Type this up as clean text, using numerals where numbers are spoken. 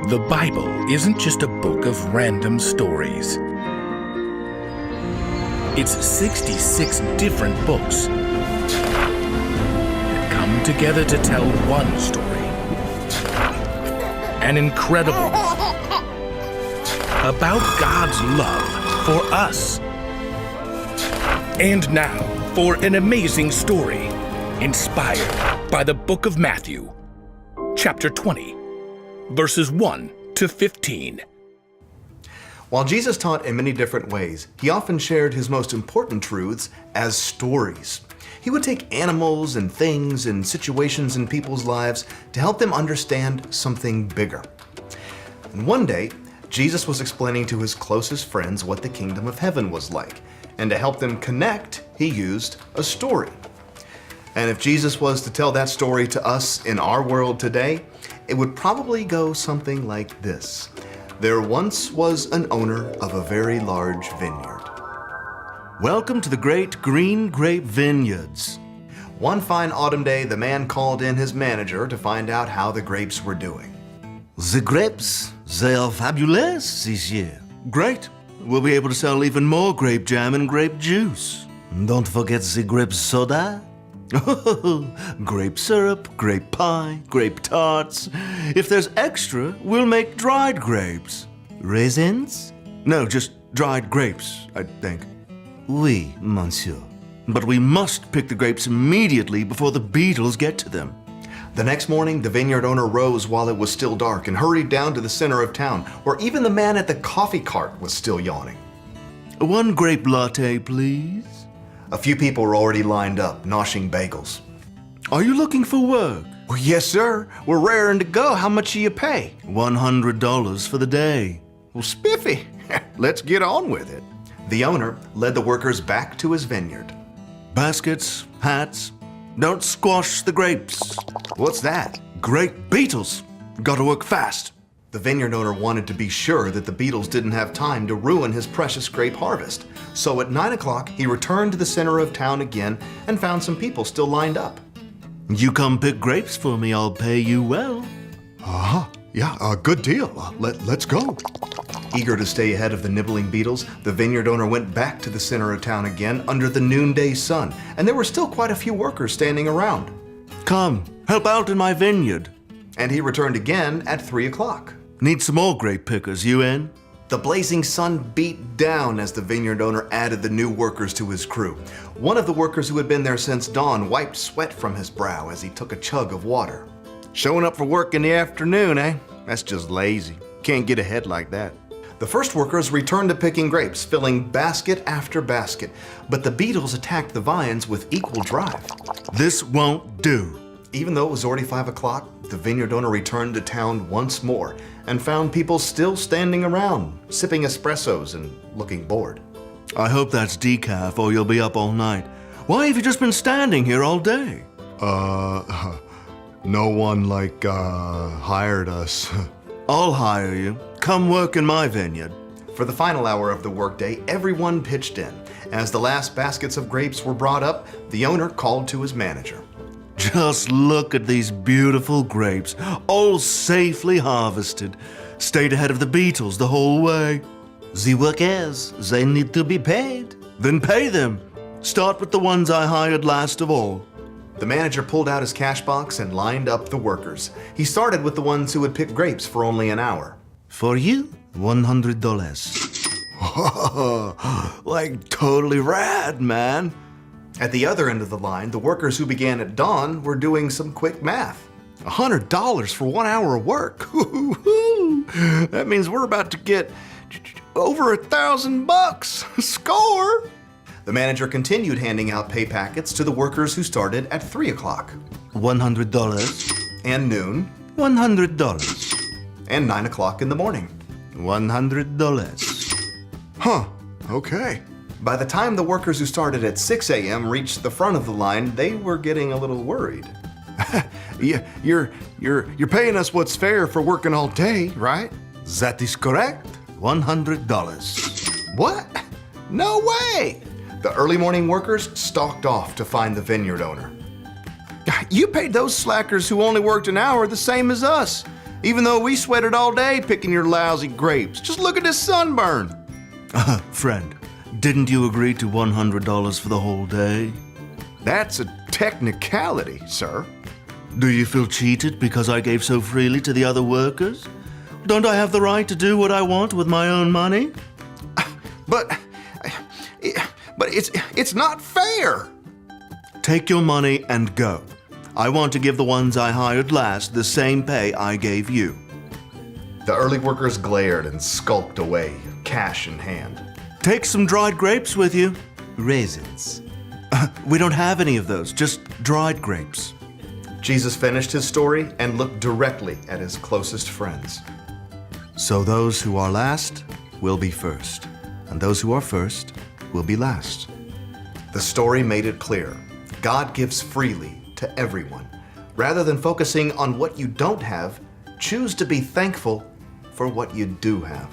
The Bible isn't just a book of random stories. It's 66 different books that come together to tell one story. An incredible one about God's love for us. And now for an amazing story inspired by the book of Matthew, chapter 20, verses 1 to 15. While Jesus taught in many different ways, he often shared his most important truths as stories. He would take animals and things and situations in people's lives to help them understand something bigger. And one day, Jesus was explaining to his closest friends what the kingdom of heaven was like. And to help them connect, he used a story. And if Jesus was to tell that story to us in our world today, it would probably go something like this. There once was an owner of a very large vineyard. Welcome to the great green grape vineyards. One fine autumn day, the man called in his manager to find out how the grapes were doing. The grapes, they are fabulous this year. Great. We'll be able to sell even more grape jam and grape juice. Don't forget the grape soda. Grape syrup, grape pie, grape tarts. If there's extra, we'll make dried grapes. Raisins? No, just dried grapes, I think. Oui, monsieur. But we must pick the grapes immediately before the beetles get to them. The next morning, the vineyard owner rose while it was still dark and hurried down to the center of town, where even the man at the coffee cart was still yawning. One grape latte, please. A few people were already lined up, noshing bagels. Are you looking for work? Well, yes, sir. We're raring to go. How much do you pay? $100 for the day. Well, spiffy. Let's get on with it. The owner led the workers back to his vineyard. Baskets, hats. Don't squash the grapes. What's that? Grape beetles. Gotta work fast. The vineyard owner wanted to be sure that the beetles didn't have time to ruin his precious grape harvest. So at 9 o'clock, he returned to the center of town again and found some people still lined up. You come pick grapes for me, I'll pay you well. Good deal. Let's go. Eager to stay ahead of the nibbling beetles, the vineyard owner went back to the center of town again under the noonday sun, and there were still quite a few workers standing around. Come, help out in my vineyard. And he returned again at 3 o'clock. Need some more grape pickers, you in? The blazing sun beat down as the vineyard owner added the new workers to his crew. One of the workers who had been there since dawn wiped sweat from his brow as he took a chug of water. Showing up for work in the afternoon, eh? That's just lazy. Can't get ahead like that. The first workers returned to picking grapes, filling basket after basket, but the beetles attacked the vines with equal drive. This won't do. Even though it was already 5 o'clock, the vineyard owner returned to town once more and found people still standing around, sipping espressos and looking bored. I hope that's decaf or you'll be up all night. Why have you just been standing here all day? No one, hired us. I'll hire you. Come work in my vineyard. For the final hour of the workday, everyone pitched in. As the last baskets of grapes were brought up, the owner called to his manager. Just look at these beautiful grapes, all safely harvested. Stayed ahead of the beetles the whole way. The workers, they need to be paid. Then pay them. Start with the ones I hired last of all. The manager pulled out his cash box and lined up the workers. He started with the ones who had picked grapes for only an hour. For you, $100. Like totally rad, man. At the other end of the line, the workers who began at dawn were doing some quick math. $100 for 1 hour of work. That means we're about to get over $1,000. Score! The manager continued handing out pay packets to the workers who started at 3 o'clock. $100. And noon. $100. And 9 o'clock in the morning. $100. Okay. By the time the workers who started at 6 a.m. reached the front of the line, they were getting a little worried. You're paying us what's fair for working all day, right? That is correct. $100. What? No way! The early morning workers stalked off to find the vineyard owner. You paid those slackers who only worked an hour the same as us. Even though we sweated all day picking your lousy grapes. Just look at this sunburn. Friend, didn't you agree to $100 for the whole day? That's a technicality, sir. Do you feel cheated because I gave so freely to the other workers? Don't I have the right to do what I want with my own money? But it's not fair. Take your money and go. I want to give the ones I hired last the same pay I gave you. The early workers glared and skulked away, cash in hand. Take some dried grapes with you. Raisins. We don't have any of those, just dried grapes. Jesus finished his story and looked directly at his closest friends. So those who are last will be first, and those who are first will be last. The story made it clear. God gives freely to everyone. Rather than focusing on what you don't have, choose to be thankful for what you do have.